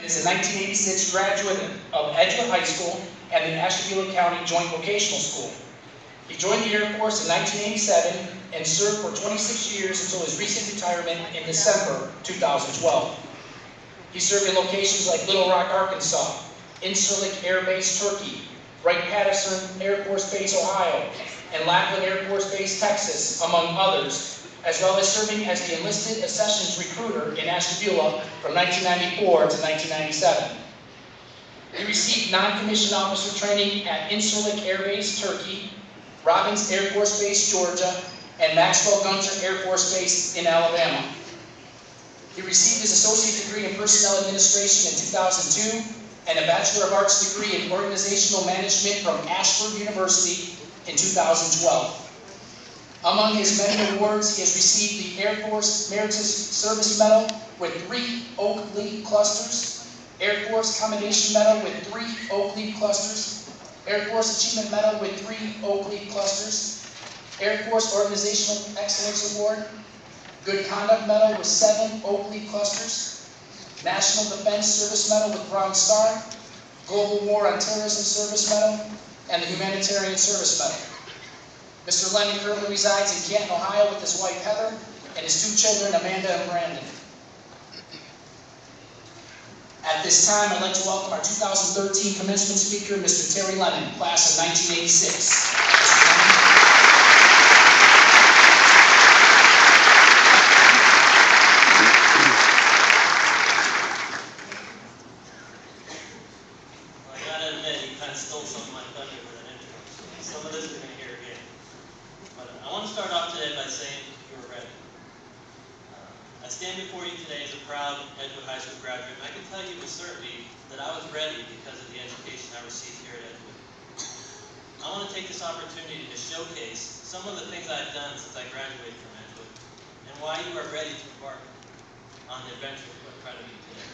is a 1986 graduate of Edgewood High School and the Ashtabula County Joint Vocational School. He joined the Air Force in 1987 and served for 26 years until his recent retirement in December 2012. He served in locations like Little Rock, Arkansas, Incirlik Air Base, Turkey, Wright-Patterson Air Force Base, Ohio, and Lackland Air Force Base, Texas, among others, as well as serving as the enlisted accessions recruiter in Ashtabula from 1994 to 1997. He received non-commissioned officer training at Incirlik Air Base, Turkey, Robbins Air Force Base, Georgia, and Maxwell Gunter Air Force Base in Alabama. He received his associate degree in personnel administration in 2002 and a Bachelor of Arts degree in organizational management from Ashford University in 2012. Among his many awards, he has received the Air Force Meritorious Service Medal with 3 oak leaf clusters, Air Force Commendation Medal with 3 oak leaf clusters, Air Force Achievement Medal with 3 oak leaf clusters, Air Force Organizational Excellence Award, Good Conduct Medal with 7 oak leaf clusters, National Defense Service Medal with Bronze Star, Global War on Terrorism Service Medal, and the Humanitarian Service Medal. Mr. Lennon currently resides in Canton, Ohio with his wife Heather and his 2 children, Amanda and Brandon. At this time, I'd like to welcome our 2013 commencement speaker, Mr. Terry Lennon, class of 1986. I stand before you today as a proud Edgewood High School graduate, and I can tell you with certainty that I was ready because of the education I received here at Edgewood. I want to take this opportunity to showcase some of the things I've done since I graduated from Edgewood, and why you are ready to embark on the adventure in front of you today.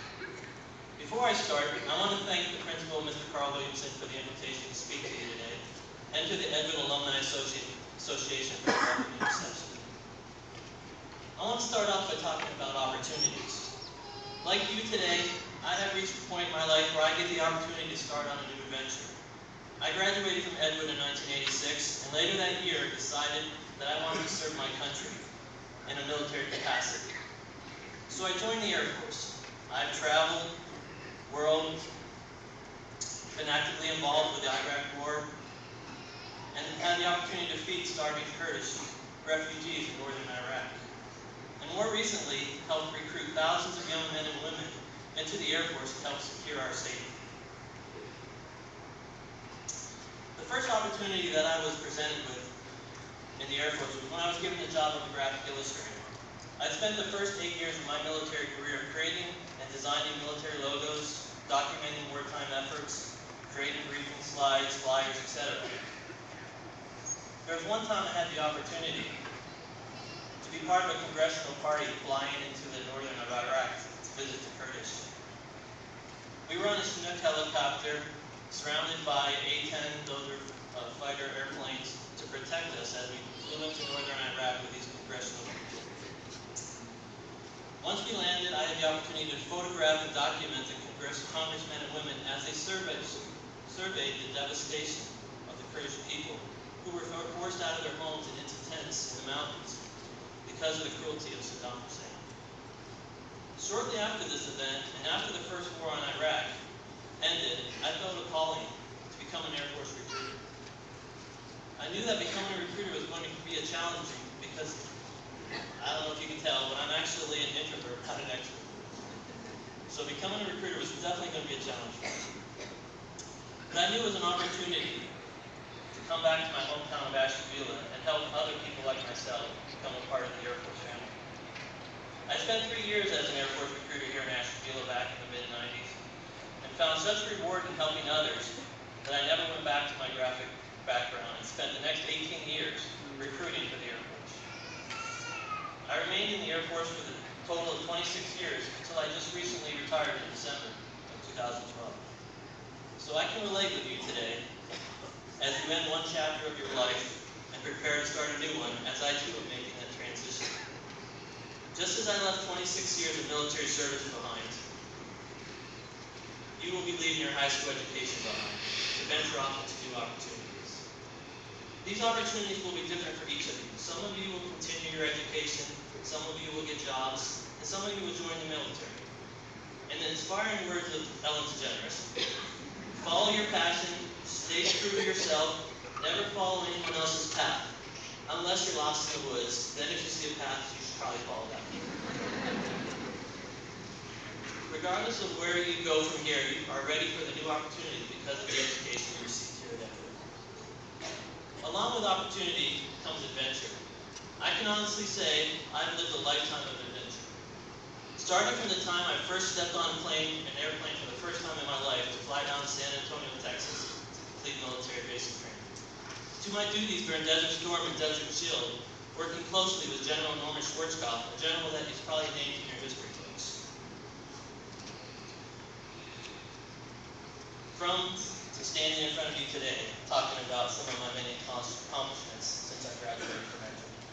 Before I start, I want to thank the principal, Mr. Carl Williamson, for the invitation to speak to you today, and to the Edgewood Alumni Association for the welcoming reception. I want to start off by talking about opportunities. Like you today, I have reached a point in my life where I get the opportunity to start on a new adventure. I graduated from Edgewood in 1986, and later that year decided that I wanted to serve my country in a military capacity. So I joined the Air Force. I've traveled the world, been actively involved with the Iraq War, and had the opportunity to feed starving Kurdish refugees in northern Iraq. And more recently, helped recruit thousands of young men and women into the Air Force to help secure our safety. The first opportunity that I was presented with in the Air Force was when I was given the job of a graphic illustrator. I spent the first 8 years of my military career creating and designing military logos, documenting wartime efforts, creating briefing slides, flyers, etc. There was one time I had the opportunity to be part of a congressional party flying into the northern of Iraq to visit the Kurdish. We were on a Chinook helicopter surrounded by A-10 Dozer fighter airplanes to protect us as we flew into northern Iraq with these congressional people. Once we landed, I had the opportunity to photograph and document the congressmen and women as they surveyed the devastation of the Kurdish people who were forced out of their homes and into tents in the mountains because of the cruelty of Saddam Hussein. Shortly after this event, and after the first war on Iraq ended, I felt a calling to become an Air Force recruiter. I knew that becoming a recruiter was going to be a challenging because, I don't know if you can tell, but I'm actually an introvert, not an extrovert. So becoming a recruiter was definitely going to be a challenge for me. But I knew it was an opportunity to come back to my hometown of Ashtabula and help other people like myself become a part of the Air Force family. I spent 3 years as an Air Force recruiter here in Ashtabula back in the mid-90s and found such reward in helping others that I never went back to my graphic background and spent the next 18 years recruiting for the Air Force. I remained in the Air Force for the total of 26 years until I just recently retired in December of 2012. So I can relate with you today as you end one chapter of your life and prepare to start a new one, as I too am making that transition. Just as I left 26 years of military service behind, you will be leaving your high school education behind to venture off into new opportunities. These opportunities will be different for each of you. Some of you will continue your education, some of you will get jobs, and some of you will join the military. In the inspiring words of Ellen DeGeneres, follow your passion, stay true to yourself, never follow anyone else's path. Unless you're lost in the woods, then if you see a path, you should probably follow that. Regardless of where you go from here, you are ready for the new opportunity because of the education you received here at Edgewood. Along with opportunity comes adventure. I can honestly say I've lived a lifetime of adventure. Starting from the time I first stepped on an airplane for the first time in my life to fly down to San Antonio, Texas to complete military basic training. To my duties during Desert Storm and Desert Shield, working closely with General Norman Schwarzkopf, a general that is probably named in your history books. From standing in front of you today, talking about some of my many accomplishments since I graduated from Edgewood.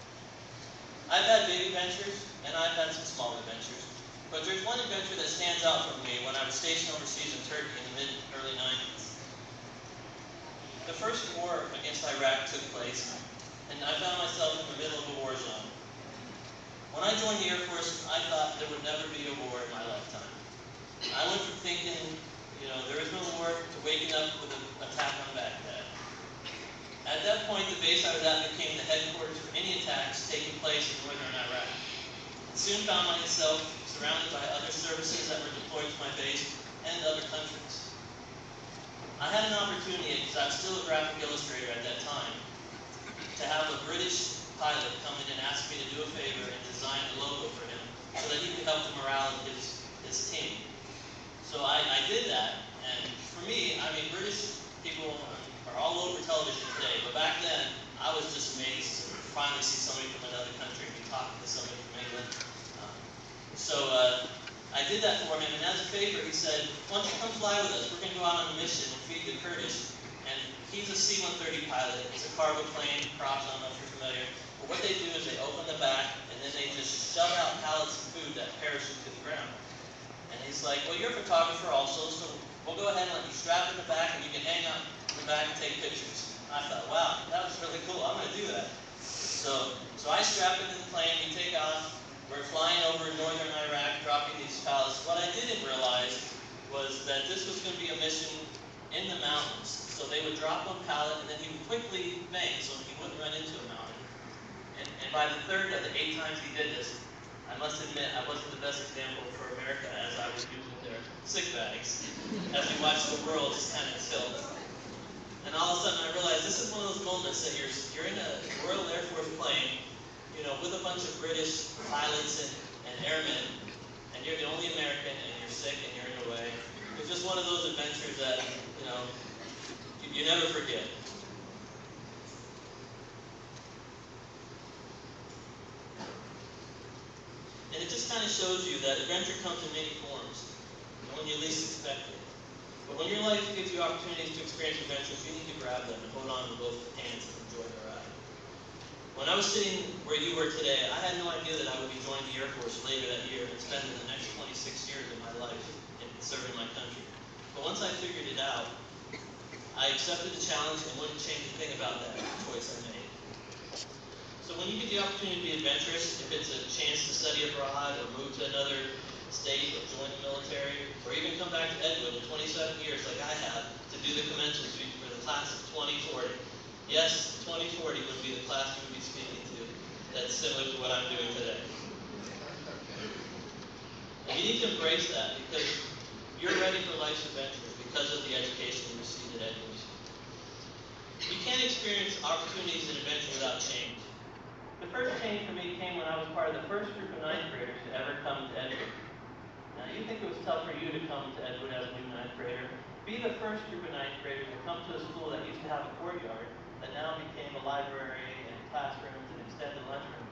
I've had big adventures, and I've had some small adventures. But there's one adventure that stands out for me when I was stationed overseas in Turkey in the mid-early 90s. The first war against Iraq took place, and I found myself in the middle of a war zone. When I joined the Air Force, I thought there would never be a war in my lifetime. I went from thinking, there is no war, to waking up with an attack on Baghdad. At that point, the base I was at became the headquarters for any attacks taking place in northern Iraq. I soon found myself surrounded by other services that were deployed to my base and other countries. I had an opportunity, because I was still a graphic illustrator at that time, to have a British pilot come in and ask me to do a favor and design a logo for him so that he could help the morale of his team. So I did that, and for me, British people are all over television today, but back then, I was just amazed to finally see somebody from another country and be talking to somebody from England. I did that for him, and as a favor, he said, why don't you come fly with us? We're going to go out on a mission and feed the Kurdish. And he's a C-130 pilot. It's a cargo plane, props, I don't know if you're familiar. But what they do is they open the back, and then they just shove out pallets of food that parachute to the ground. And he's like, well, you're a photographer also, so we'll go ahead and let you strap in the back, and you can hang out in the back and take pictures. I thought, wow, that was really cool. I'm going to do that. So I strap into the plane, we take off. We're flying over northern Iraq, dropping these pallets. What I didn't realize was that this was going to be a mission in the mountains. So they would drop one pallet, and then he would quickly bank so he wouldn't run into a mountain. And by the third of the 8 times he did this, I must admit I wasn't the best example for America as I was using their sick bags as we watched the world just kind of tilt. And all of a sudden I realized this is one of those moments that you're in a Royal Air Force plane, with a bunch of British pilots and airmen, and you're the only American, and you're sick, and you're in the way. It's just one of those adventures that, you never forget. And it just kind of shows you that adventure comes in many forms, and when you least expect it. But when your life gives you opportunities to experience adventures, you need to grab them and hold on with both hands and enjoy the ride. When I was sitting where you were today, I had no idea that I would be joining the Air Force later that year and spending the next 26 years of my life in serving my country. But once I figured it out, I accepted the challenge and wouldn't change a thing about that choice I made. So when you get the opportunity to be adventurous, if it's a chance to study abroad or move to another state or join the military, or even come back to Edgewood in 27 years like I have to do the commencement speech for the class of 2040, yes, 2040 would be the class you would be speaking to that's similar to what I'm doing today. And you need to embrace that because you're ready for life's adventures because of the education you received at Edgewood. You can't experience opportunities and adventure without change. The first change for me came when I was part of the first group of 9th graders to ever come to Edgewood. Now, you think it was tough for you to come to Edgewood as a new 9th grader. Be the first group of 9th graders to come to a school that used to have a courtyard that now became a library and classrooms and extended lunchroom,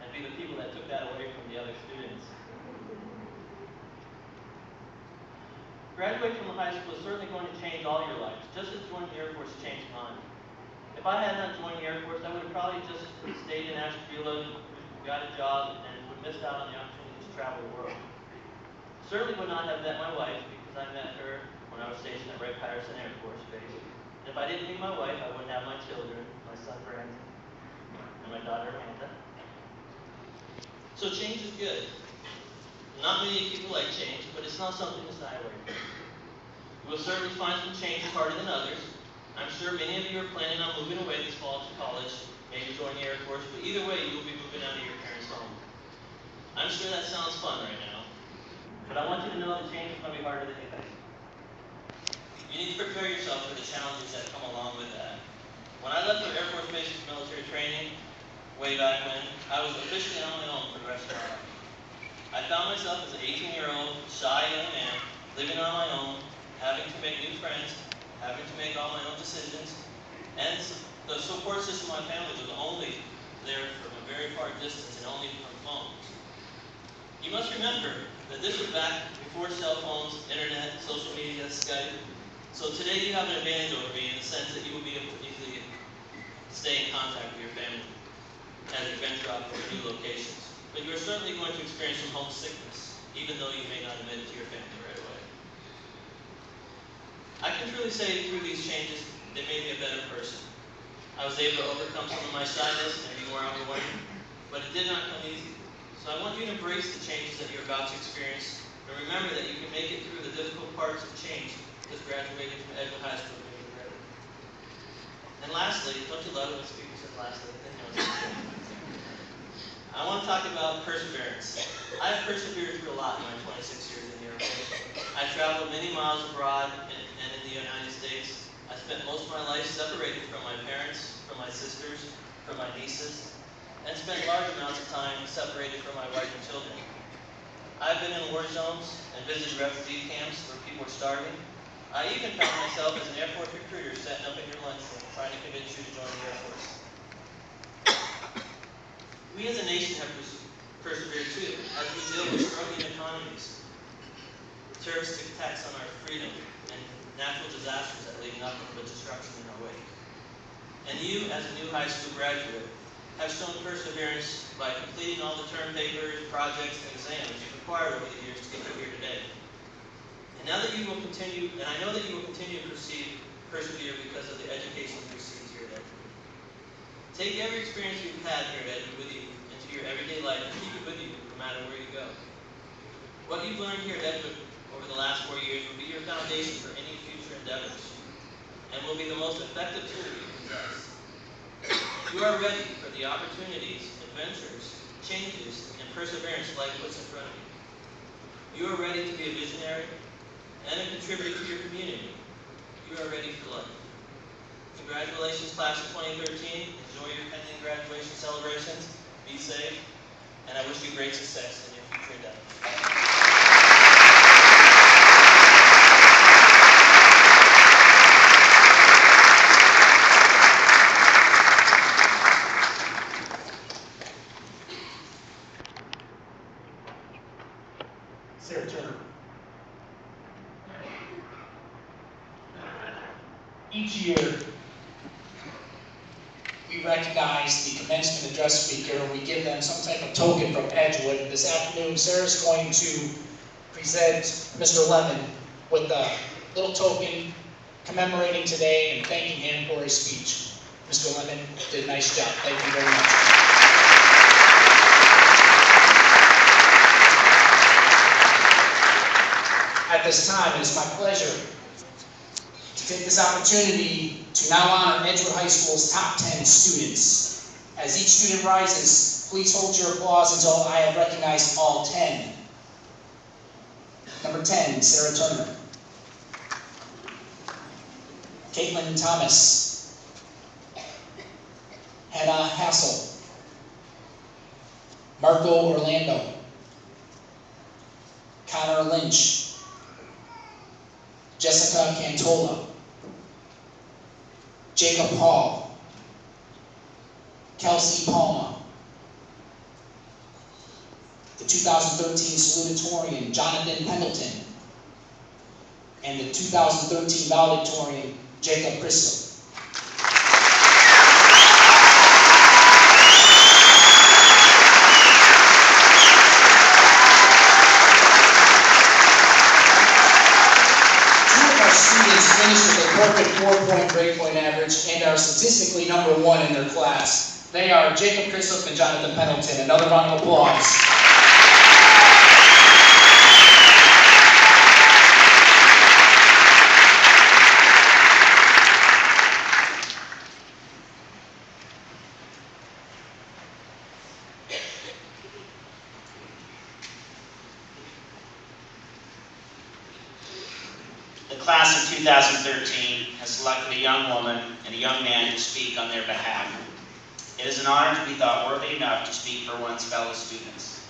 and be the people that took that away from the other students. Graduating from high school is certainly going to change all your lives, just as joining the Air Force changed mine. If I had not joined the Air Force, I would have probably just stayed in Ashtabula, got a job, and would have missed out on the opportunity to travel the world. Certainly would not have met my wife because I met her was stationed at Wright Patterson Air Force Base. And if I didn't meet my wife, I wouldn't have my children, my son Brandon, and my daughter Amanda. So change is good. Not many people like change, but it's not something to shy away from. You will certainly find some changes harder than others. I'm sure many of you are planning on moving away this fall to college, maybe join the Air Force, but either way, you will be moving out of your parents' home. I'm sure that sounds fun right now, but I want you to know that change is going to be harder than you think. You need to prepare yourself for the challenges that come along with that. When I left the Air Force Base for military training, way back when, I was officially on my own for the rest of my life. I found myself as an 18-year-old, shy young man, living on my own, having to make new friends, having to make all my own decisions, and the support system of my family was only there from a very far distance and only from phones. You must remember that this was back before cell phones, internet, social media, Skype. So today you have an advantage over me in the sense that you will be able to easily stay in contact with your family as you venture out to new locations. But you are certainly going to experience some homesickness, even though you may not admit it to your family right away. I can truly say through these changes, they made me a better person. I was able to overcome some of my shyness and be more outgoing, but it did not come easy. So I want you to embrace the changes that you're about to experience, and remember that you can make it through the difficult parts of change, because graduating from Edgewood High School made you ready. And lastly, don't you love it when speakers say lastly? I want to talk about perseverance. I've persevered through a lot in my 26 years in the Air Force. I traveled many miles abroad and in the United States. I spent most of my life separated from my parents, from my sisters, from my nieces, and spent large amounts of time separated from my wife and children. I've been in war zones and visited refugee camps where people were starving. I even found myself as an Air Force recruiter setting up in your lunchroom trying to convince you to join the Air Force. We as a nation have persevered too, as we deal with struggling economies, terroristic attacks on our freedom, and natural disasters that leave nothing but destruction in our wake. And you, as a new high school graduate, have shown perseverance by completing all the term papers, projects, and exams you've acquired over the years to get you here today. And now that you will continue, and I know that you will continue to persevere because of the education you received here at Edgewood. Take every experience you've had here at Edgewood with you into your everyday life and keep it with you no matter where you go. What you've learned here at Edgewood over the last 4 years will be your foundation for any future endeavors and will be the most effective tool you can possess. You are ready for the opportunities, adventures, changes, and perseverance life puts in front of you. You are ready to be a visionary and a contributor to your community. You are ready for life. Congratulations, class of 2013. Enjoy your pending graduation celebrations. Be safe, and I wish you great success in your future endeavors. Sarah Turner. Each year, we recognize the commencement address speaker, and we give them some type of token from Edgewood. This afternoon, Sarah's going to present Mr. Lemon with a little token commemorating today and thanking him for his speech. Mr. Lemon did a nice job. Thank you very much. At this time, it is my pleasure to take this opportunity to now honor Edgewood High School's top 10 students. As each student rises, please hold your applause until I have recognized all 10. Number 10, Sarah Turner. Caitlin Thomas. Hannah Hassel. Marco Orlando. Connor Lynch. Jessica Cantola. Jacob Hall. Kelsey Palma. The 2013 salutatorian, Jonathan Pendleton. And the 2013 valedictorian, Jacob Crystal. Two of our our students finished with a perfect 4-point grade point average and are statistically #1 in their class. They are Jacob Christoph and Jonathan Pendleton. Another round of applause. The class of 2013 has selected a young woman and a young man to speak on their behalf. It is an honor to be thought worthy enough to speak for one's fellow students.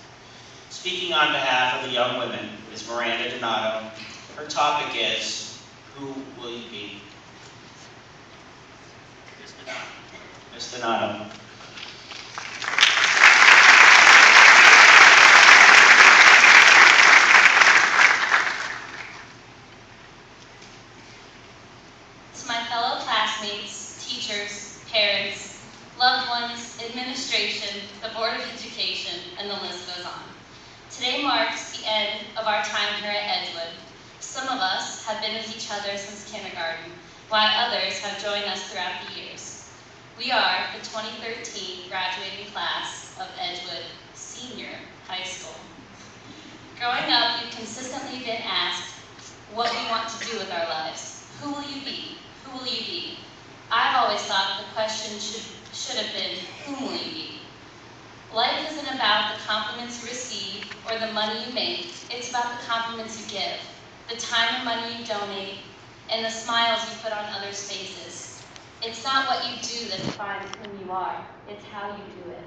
Speaking on behalf of the young women is Miranda Donato. Her topic is, who will you be? Ms. Donato. To my fellow classmates, teachers, parents, loved ones, administration, the Board of Education, and the list goes on. Today marks the end of our time here at Edgewood. Some of us have been with each other since kindergarten, while others have joined us throughout the years. We are the 2013 graduating class of Edgewood Senior High School. Growing up, we've consistently been asked what we want to do with our lives. Who will you be? Who will you be? I've always thought the question should have been, whom will you be? Life isn't about the compliments you receive or the money you make. It's about the compliments you give, the time and money you donate, and the smiles you put on others' faces. It's not what you do that defines who you are. It's how you do it.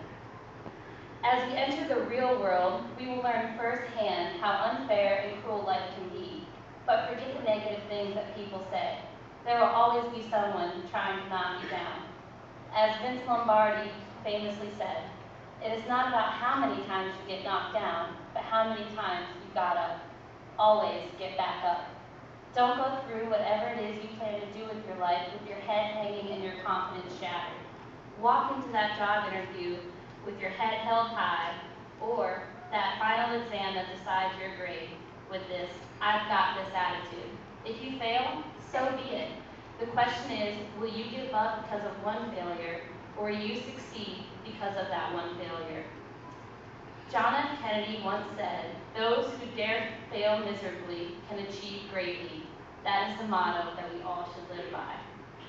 As we enter the real world, we will learn firsthand how unfair and cruel life can be. But forget the negative things that people say. There will always be someone trying to knock you down. As Vince Lombardi famously said, it is not about how many times you get knocked down, but how many times you got up. Always get back up. Don't go through whatever it is you plan to do with your life with your head hanging and your confidence shattered. Walk into that job interview with your head held high, or that final exam that decides your grade with this, I've got this attitude. If you fail, so be it. The question is, will you give up because of one failure, or will you succeed because of that one failure? John F. Kennedy once said, those who dare fail miserably can achieve greatly. That is the motto that we all should live by.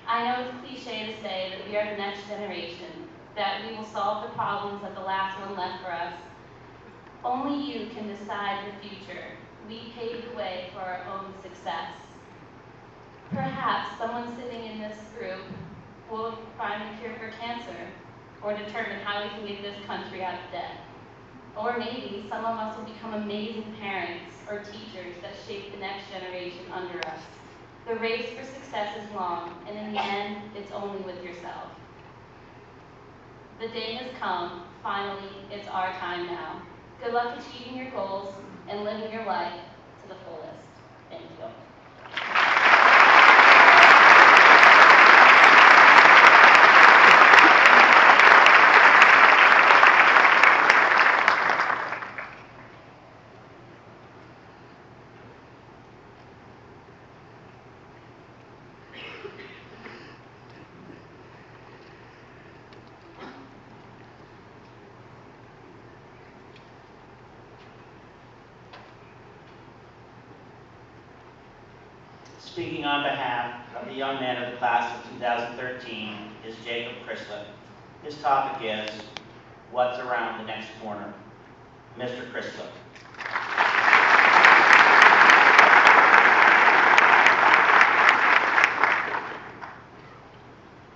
I know it's cliche to say that we are the next generation, that we will solve the problems that the last one left for us. Only you can decide the future. We pave the way for our own success. Perhaps someone sitting in this group will find a cure for cancer, or determine how we can get this country out of debt. Or maybe some of us will become amazing parents or teachers that shape the next generation under us. The race for success is long, and in the end, it's only with yourself. The day has come. Finally, it's our time now. Good luck achieving your goals and living your life to the fullest. Thank you. Speaking on behalf of the young man of the class of 2013 is Jacob Chrislip. His topic is, what's around the next corner? Mr. Chrislip.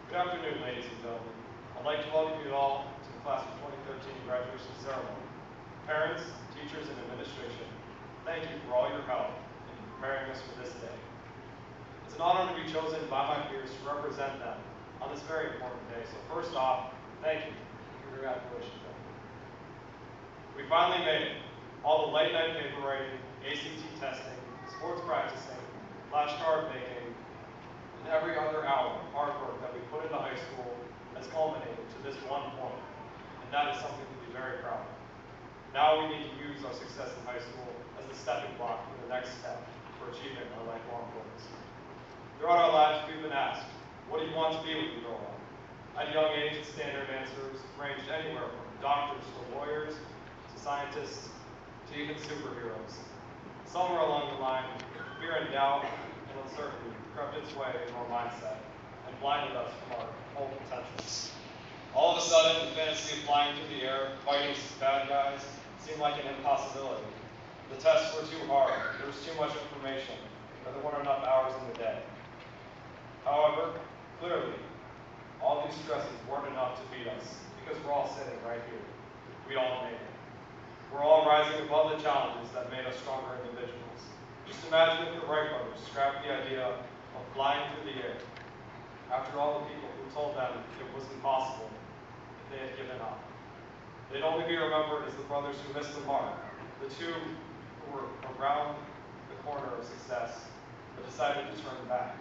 Good afternoon, ladies and gentlemen. I'd like to welcome you all to the class of 2013 graduation ceremony. Parents, teachers, and administration, thank you for all your help in preparing us for this day. It's an honor to be chosen by my peers to represent them on this very important day. So first off, thank you. Congratulations. We finally made it. All the late night paper writing, ACT testing, sports practicing, flashcard making, and every other hour of hard work that we put into high school has culminated to this one point. And that is something to be very proud of. Now we need to use our success in high school as the stepping block for the next step for achieving our lifelong goals. Throughout our lives, we've been asked, what do you want to be when you grow up? At a young age, the standard answers ranged anywhere from doctors to lawyers to scientists to even superheroes. Somewhere along the line, fear and doubt and uncertainty crept its way into our mindset and blinded us from our full potential. All of a sudden, the fantasy of flying through the air, fighting bad guys, seemed like an impossibility. The tests were too hard, there was too much information, or there weren't enough hours in the day. However, clearly, all these stresses weren't enough to beat us, because we're all sitting right here. We all made it. We're all rising above the challenges that made us stronger individuals. Just imagine if the Wright brothers scrapped the idea of flying through the air, after all the people who told them it was impossible if they had given up. They'd only be remembered as the brothers who missed the mark, the two who were around the corner of success, but decided to turn back.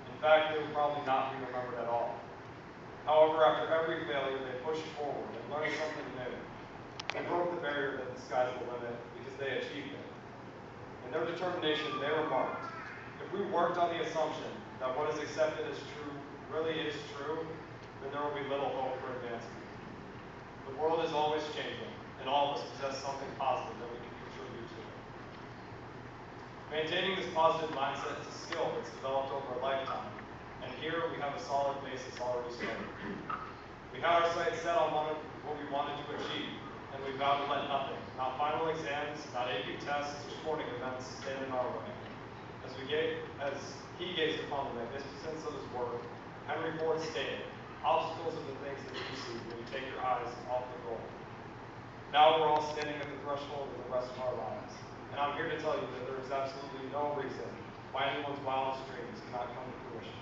In fact, they would probably not be remembered at all. However, after every failure, they pushed forward and learned something new. They broke the barrier that the sky's the limit because they achieved it. In their determination, they remarked, if we worked on the assumption that what is accepted as true really is true, then there will be little hope for advancement. The world is always changing, and all of us possess something positive that we can contribute to it. Maintaining this positive mindset is a skill that's developed over a lifetime, and here we have a solid basis already started. We had our sights set on what we wanted to achieve, and we vowed to let nothing, not final exams, not AP tests, or sporting events, stand in our way. As he gazed upon the magnificence of his work, Henry Ford stated, obstacles are the things that you see when you take your eyes off the goal. Now we're all standing at the threshold of the rest of our lives, and I'm here to tell you that there is absolutely no reason why anyone's wildest dreams cannot come to fruition.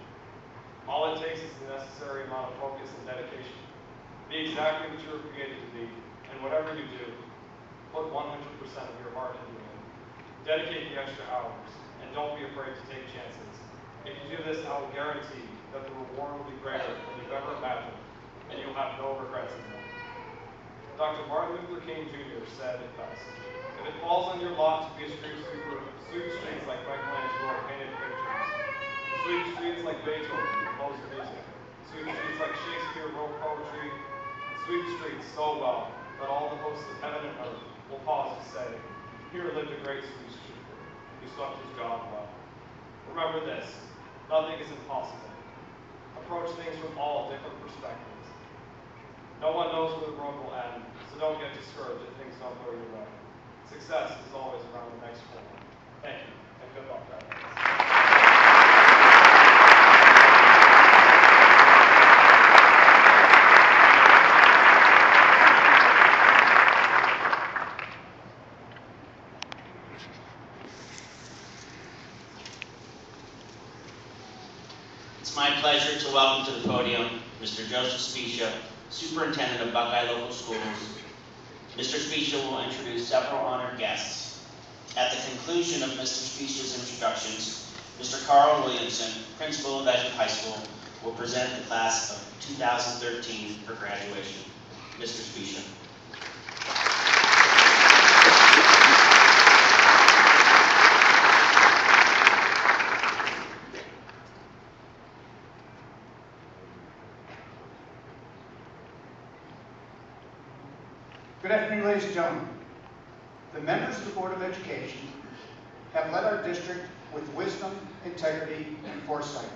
All it takes is the necessary amount of focus and dedication. Be exactly what you were created to be, and whatever you do, put 100% of your heart into it. Dedicate the extra hours, and don't be afraid to take chances. If you do this, I will guarantee that the reward will be greater than you've ever imagined, and you'll have no regrets in life. Dr. Martin Luther King Jr. said it best, if it falls on your lot to be a street sweeper, sweep streets like Michelangelo painted pictures. Sweep streets like Beethoven composed music. Sweep streets like Shakespeare wrote poetry. Sweep streets so well that all the hosts of heaven and earth will pause to say, here lived a great street sweeper who swept his job well. Remember this, nothing is impossible. Approach things from all different perspectives. No one knows where the road will end, so don't get discouraged if things don't go your way. Success is always around the next corner. Thank you, and good luck, guys. It's my pleasure to welcome to the podium Mr. Joseph Spicia, Superintendent of Buckeye Local Schools. Mr. Spicia will introduce several honored guests. At the conclusion of Mr. Spicia's introductions, Mr. Carl Williamson, Principal of Edgewood High School, will present the class of 2013 for graduation. Mr. Spicia. Good afternoon, ladies and gentlemen. The members of the Board of Education have led our district with wisdom, integrity, and foresight.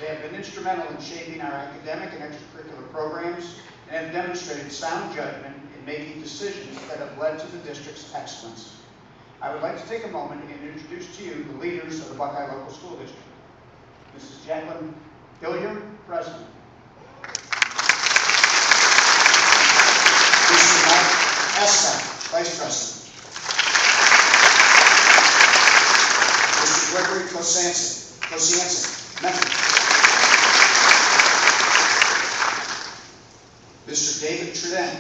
They have been instrumental in shaping our academic and extracurricular programs and have demonstrated sound judgment in making decisions that have led to the district's excellence. I would like to take a moment and introduce to you the leaders of the Buckeye Local School District. Mrs. Jacqueline Hillier, President. Mr. Mike Escott, Vice President. Mr. Gregory Kosiancic, Member. Mr. David Truden.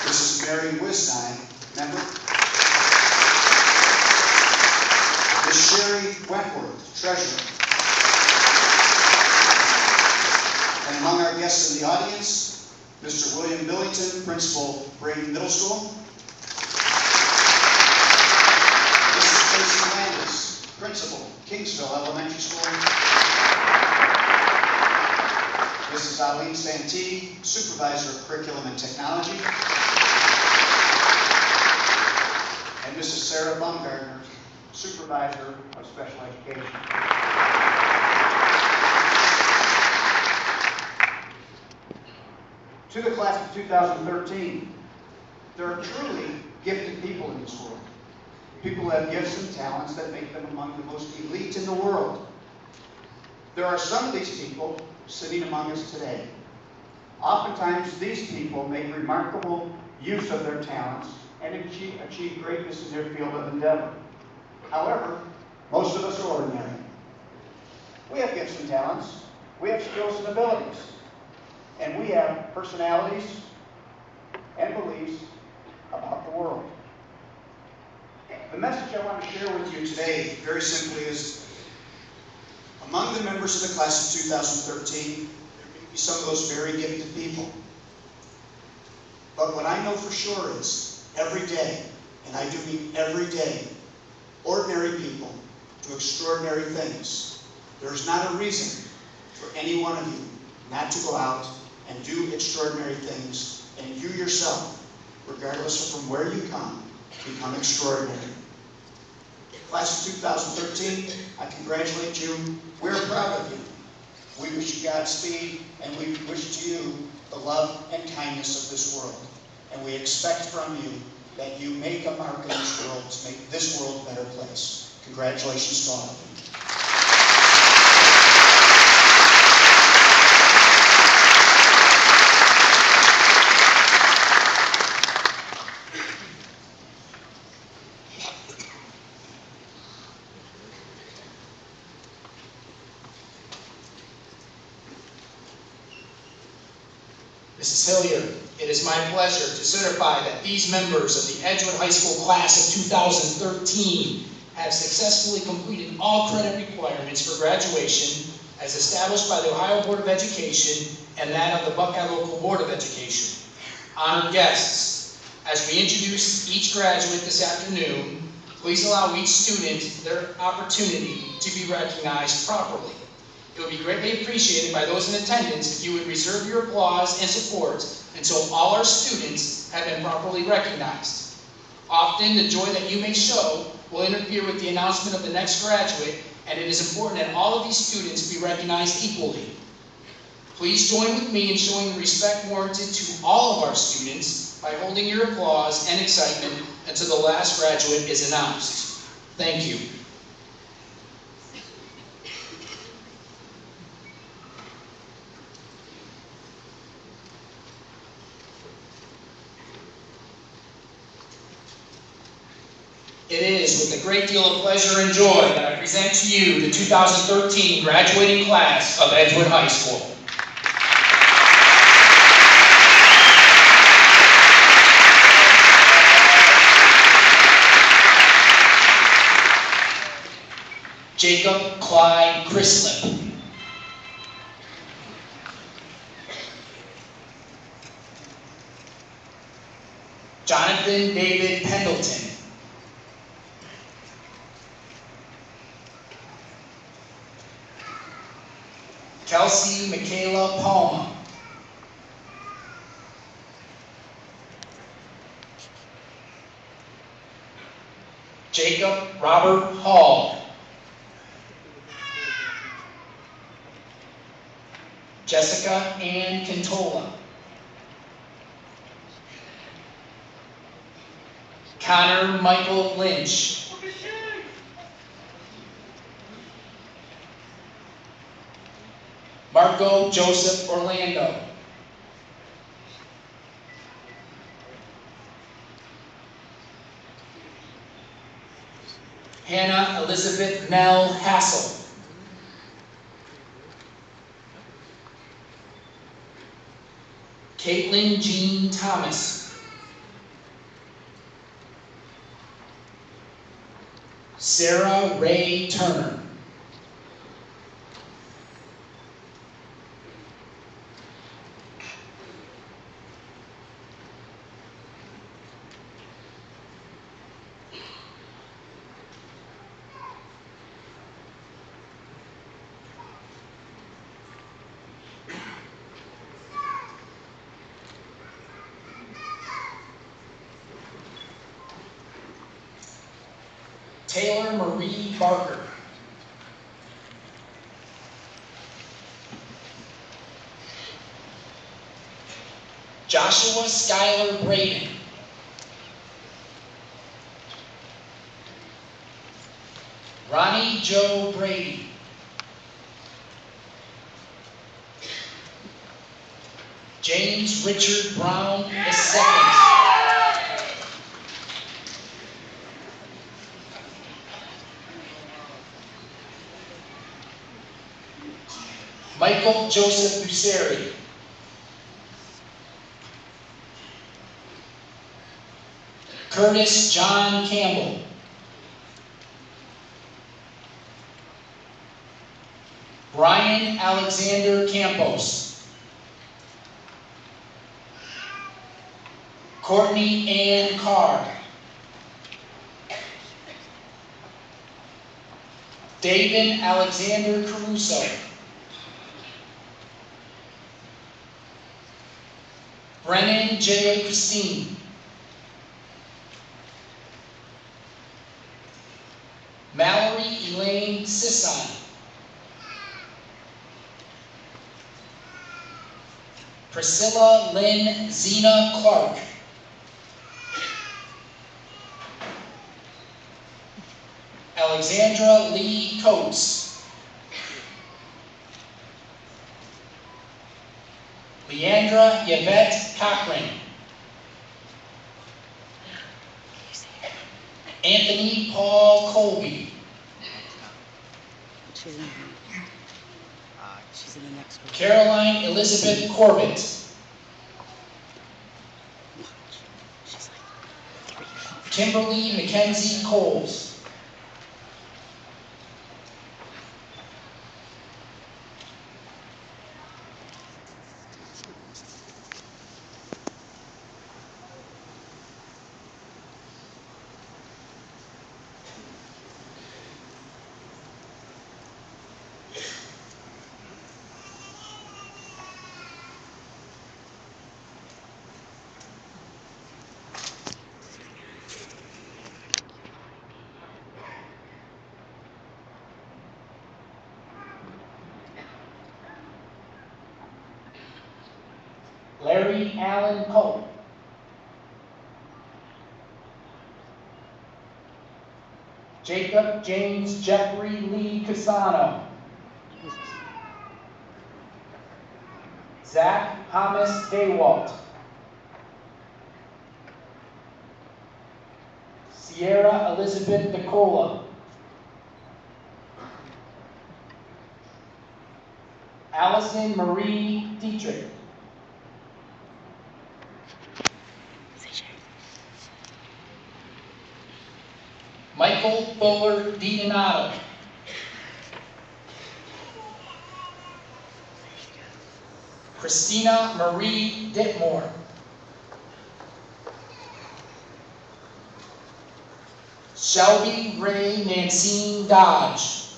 Mrs. Mary Wisnine, Member. Ms. Sherry Wentworth, Treasurer. And among our guests in the audience, Mr. William Billington, Principal, Braden Middle School. Mr. Eileen Santee, Supervisor of Curriculum and Technology, and Mrs. Sarah Baumgartner, Supervisor of Special Education. To the class of 2013, there are truly gifted people in this world. People who have gifts and talents that make them among the most elite in the world. There are some of these people sitting among us today. Oftentimes, these people make remarkable use of their talents and achieve greatness in their field of endeavor. However, most of us are ordinary. We have gifts and talents. We have skills and abilities. And we have personalities and beliefs about the world. The message I want to share with you today, very simply, is among the members of the class of 2013, there may be some of those very gifted people. But what I know for sure is, every day, and I do mean every day, ordinary people do extraordinary things. There's not a reason for any one of you not to go out and do extraordinary things, and you yourself, regardless of from where you come, become extraordinary. Class of 2013, I congratulate you. We're proud of you. We wish you Godspeed, and we wish to you the love and kindness of this world. And we expect from you that you make a mark in this world to make this world a better place. Congratulations to all of you. Mrs. Hilliard, it is my pleasure to certify that these members of the Edgewood High School class of 2013 have successfully completed all credit requirements for graduation as established by the Ohio Board of Education and that of the Buckeye Local Board of Education. Honored guests, as we introduce each graduate this afternoon, please allow each student their opportunity to be recognized properly. It would be greatly appreciated by those in attendance if you would reserve your applause and support until all our students have been properly recognized. Often, the joy that you may show will interfere with the announcement of the next graduate, and it is important that all of these students be recognized equally. Please join with me in showing the respect warranted to all of our students by holding your applause and excitement until the last graduate is announced. Thank you. It is with a great deal of pleasure and joy that I present to you the 2013 graduating class of Edgewood High School. Jacob Clyde Chrislip. Jonathan David Pendleton. Kelsey Michaela Palma. Jacob Robert Hall. Jessica Ann Cantola. Connor Michael Lynch. Marco Joseph Orlando. Hannah Elizabeth Nell Hassel. Caitlin Jean Thomas. Sarah Ray Turner. Taylor Marie Barker. Joshua Skylar Braden. Ronnie Joe Brady. James Richard Brown II. Michael Joseph Busseri. Curtis John Campbell. Brian Alexander Campos. Courtney Ann Carr. David Alexander Caruso. Brennan J. Christine. Mallory Elaine Sisson. Priscilla Lynn Zena Clark. Alexandra Lee Coates. Leandra Yvette Cochran. Anthony Paul Colby. She's in the next one. Caroline Elizabeth Corbett. She's like 3. Kimberly Mackenzie Coles. Larry Allen Pope. Jacob James Jeffrey Lee Casano. Zach Thomas Daywalt. Sierra Elizabeth Nicola. Allison Marie Dietrich. Michael Fuller DiDonato. Christina Marie Ditmore. Shelby Ray Nancine Dodge.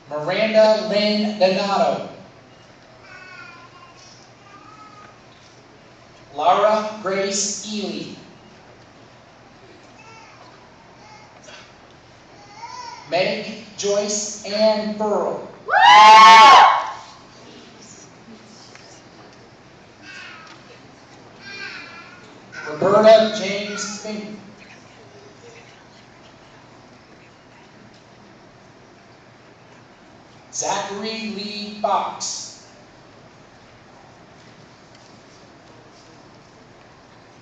Miranda Lynn Donato. Laura Grace Ely. Meg Joyce Ann Burrow. Roberta James Fink. Zachary Lee Fox.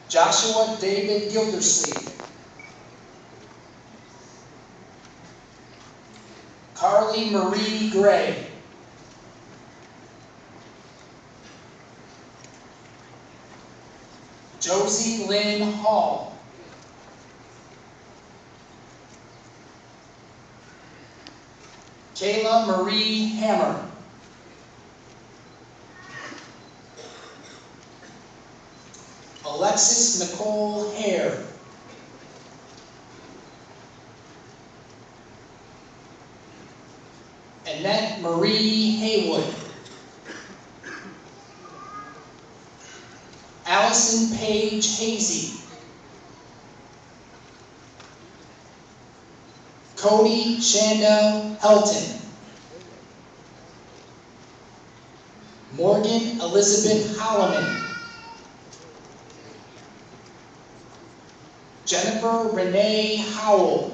Joshua David Gildersleeve. Carly Marie Gray. Josie Lynn Hall. Kayla Marie Hammer. Alexis Nicole Hare. Annette Marie Haywood. Allison Paige Hazy. Cody Shandell Helton. Morgan Elizabeth Holloman. Jennifer Renee Howell.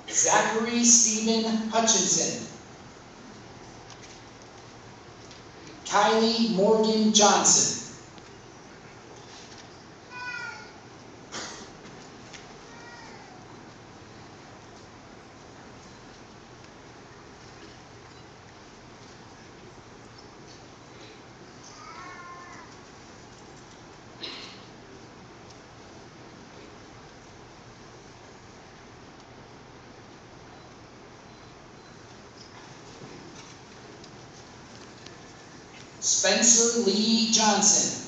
Zachary Stephen Hutchinson. Kylie Morgan Johnson. Spencer Lee Johnson.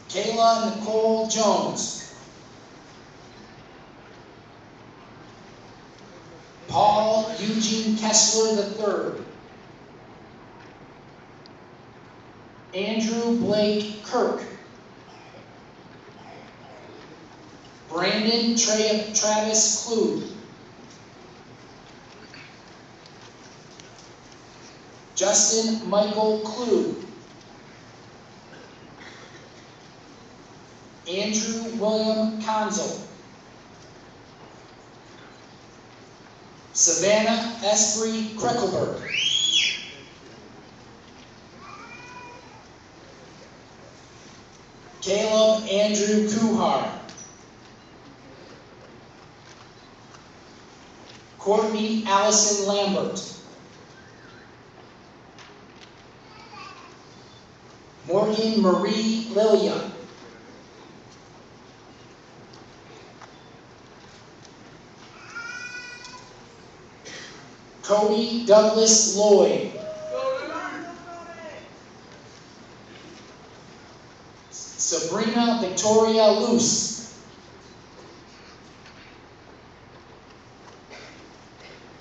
Kayla Nicole Jones. Paul Eugene Kessler III. Andrew Blake Kirk. Brandon Travis Kluge. Justin Michael Kluge. Andrew William Conzel. Savannah Esprit Kreckelberg. Caleb Andrew Kuhar. Courtney Allison Lambert. Morgan Marie Lilia. Cody Douglas Lloyd. Sabrina Victoria Luce.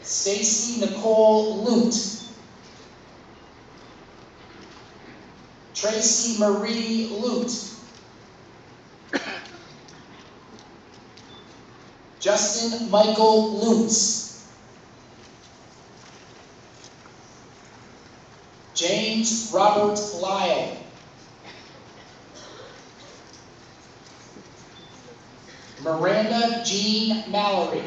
Stacy Nicole Lute. Tracy Marie Lute. Justin Michael Lutz. James Robert Lyle. Miranda Jean Mallory.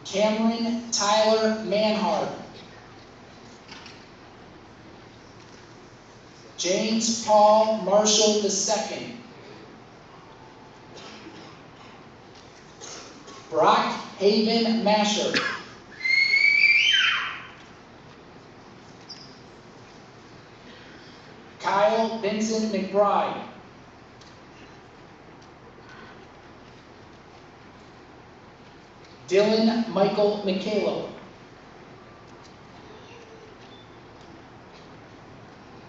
Cameron Tyler Manhart. James Paul Marshall II. Brock Haven Masher. Kyle Vincent McBride. Dylan Michael McCaleb.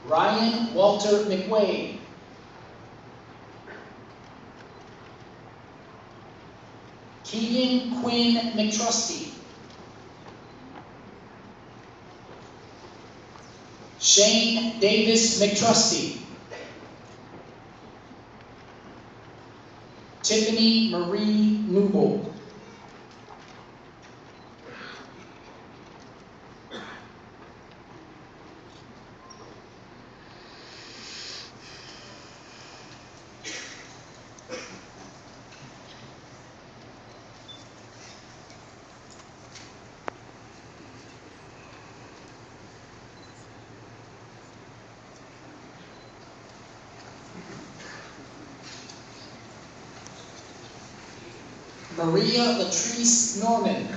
Ryan Walter McWade. Keegan Quinn McTrusty. Shane Davis McTrusty. Tiffany Marie Newbold. Maria Latrice Norman.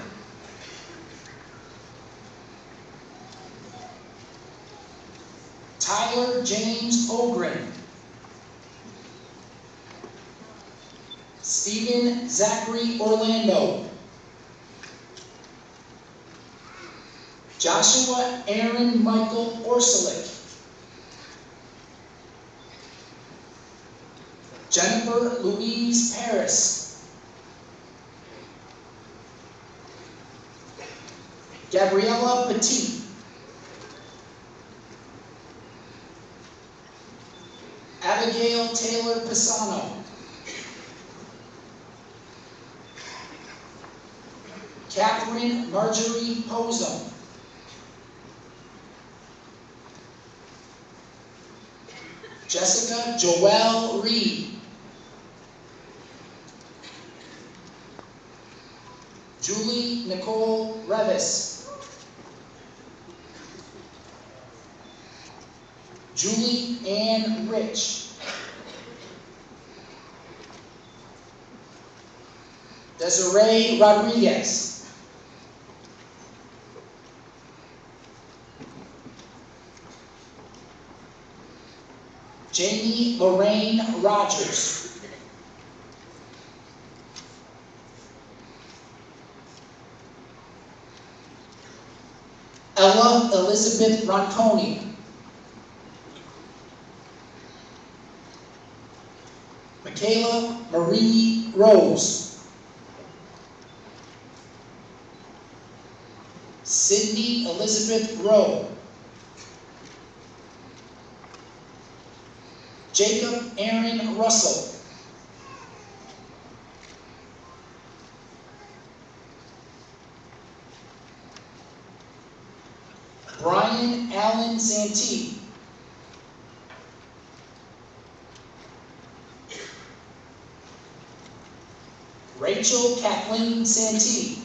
Tyler James Ogren. Stephen Zachary Orlando. Joshua Aaron Michael Orsulik. Jennifer Louise Paris. Gabriella Petit. Taylor Pisano. Catherine Marjorie Pozo. Jessica Joelle Reed. Julie Nicole Revis. Julie Ann Rich. Desiree Rodriguez. Jamie Lorraine Rogers. Ella Elizabeth Ronconi. Michaela Marie Rose. Sydney Elizabeth Rowe. Jacob Aaron Russell. Brian Allen Santee. Rachel Kathleen Santee.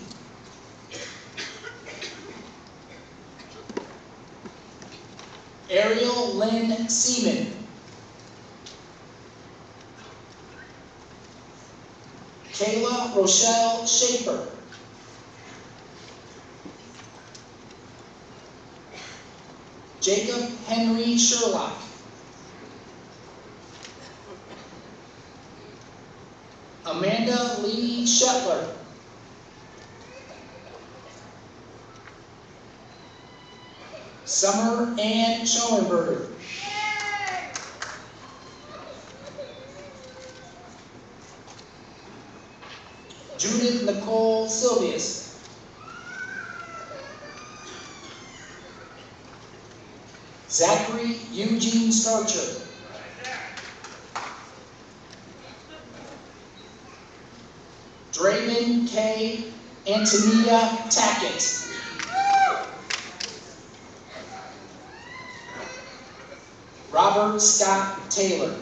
Ariel Lynn Seaman. Kayla Rochelle Schaefer. Jacob Henry Sherlock. Amanda Lee Shetler. Summer Ann Schoenberger. Judith Nicole Silvius. Zachary Eugene Starcher. Draven K. Antonia Tackett. Robert Scott Taylor.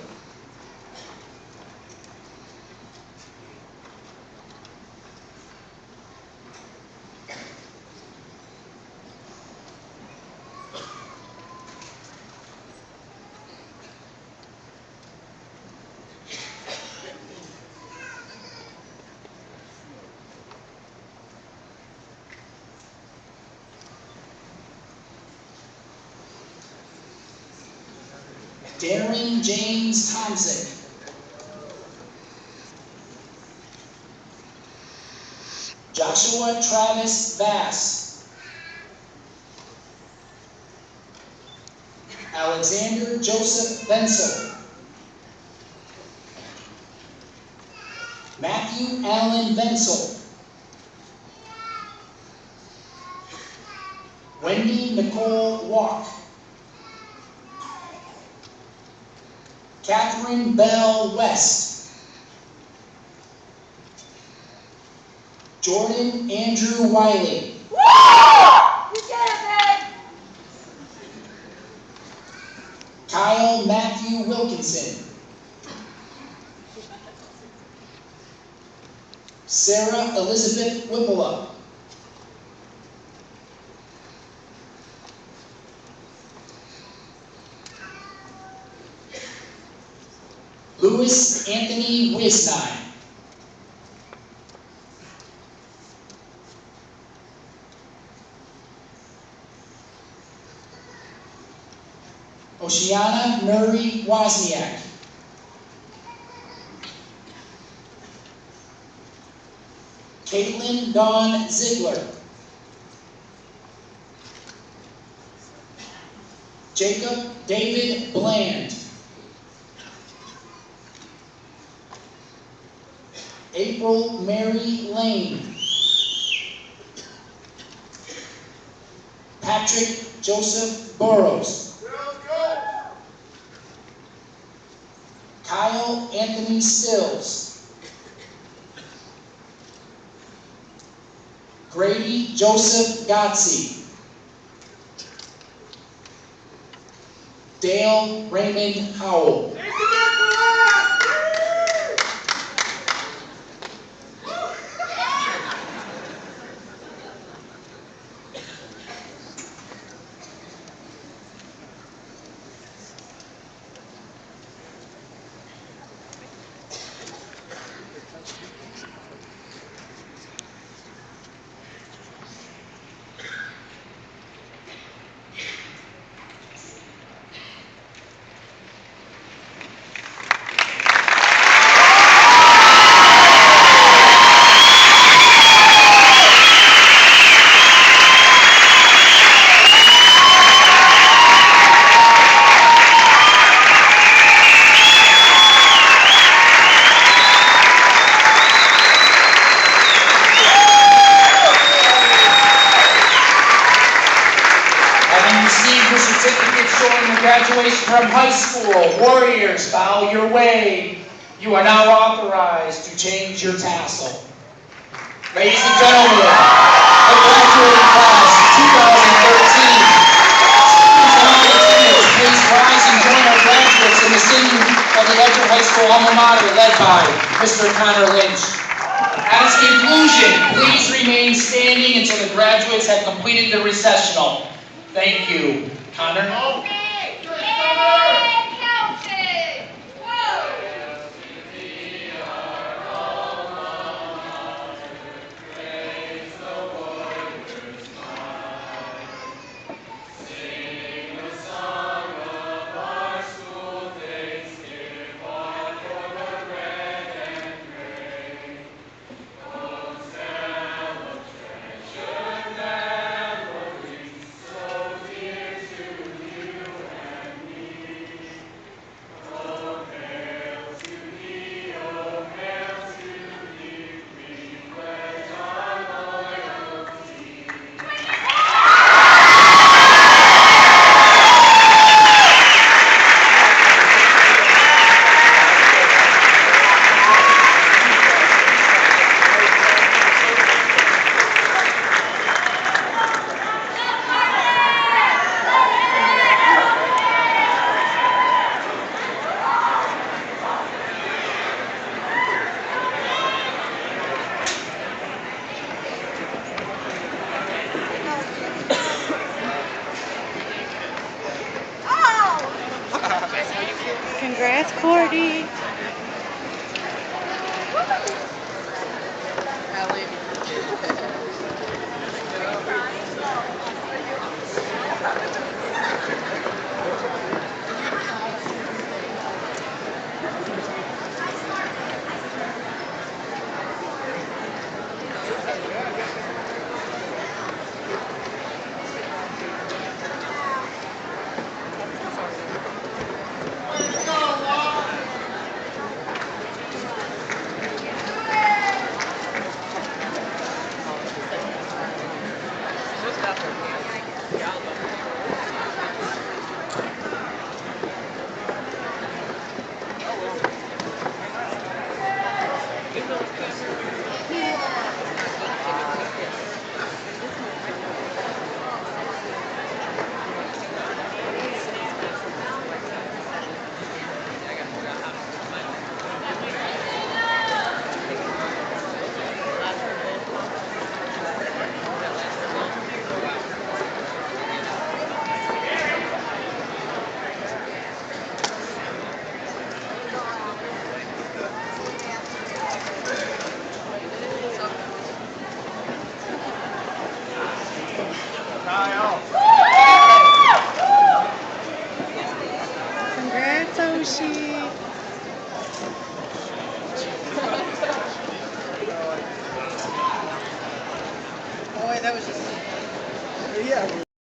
Darren James Thompson. Joshua Travis Bass. Alexander Joseph Bensel. Matthew Allen Bensel. Wendy Nicole Walk. Catherine Bell West. Jordan Andrew Wiley. Kyle Matthew Wilkinson. Sarah Elizabeth Whippola. Louis Anthony Wisnine. Oceana Nuri Wozniak. Caitlin Dawn Ziegler. Jacob David Bland. April Mary Lane. Patrick Joseph Burrows. Kyle Kyle Anthony Stills. Grady Joseph Gotzi. Dale Raymond Howell. Graduation from high school. Warriors, bow your way. You are now authorized to change your tassel. Ladies and gentlemen, the graduating class of 2013. Please rise and join our graduates in the singing of the Edgewood High School alma mater led by Mr. Connor Lynch. At its conclusion, please remain standing until the graduates have completed the recessional. Thank you. Connor? Congrats, Cordy. Congrats, Oshi. Boy, that was just... Yeah.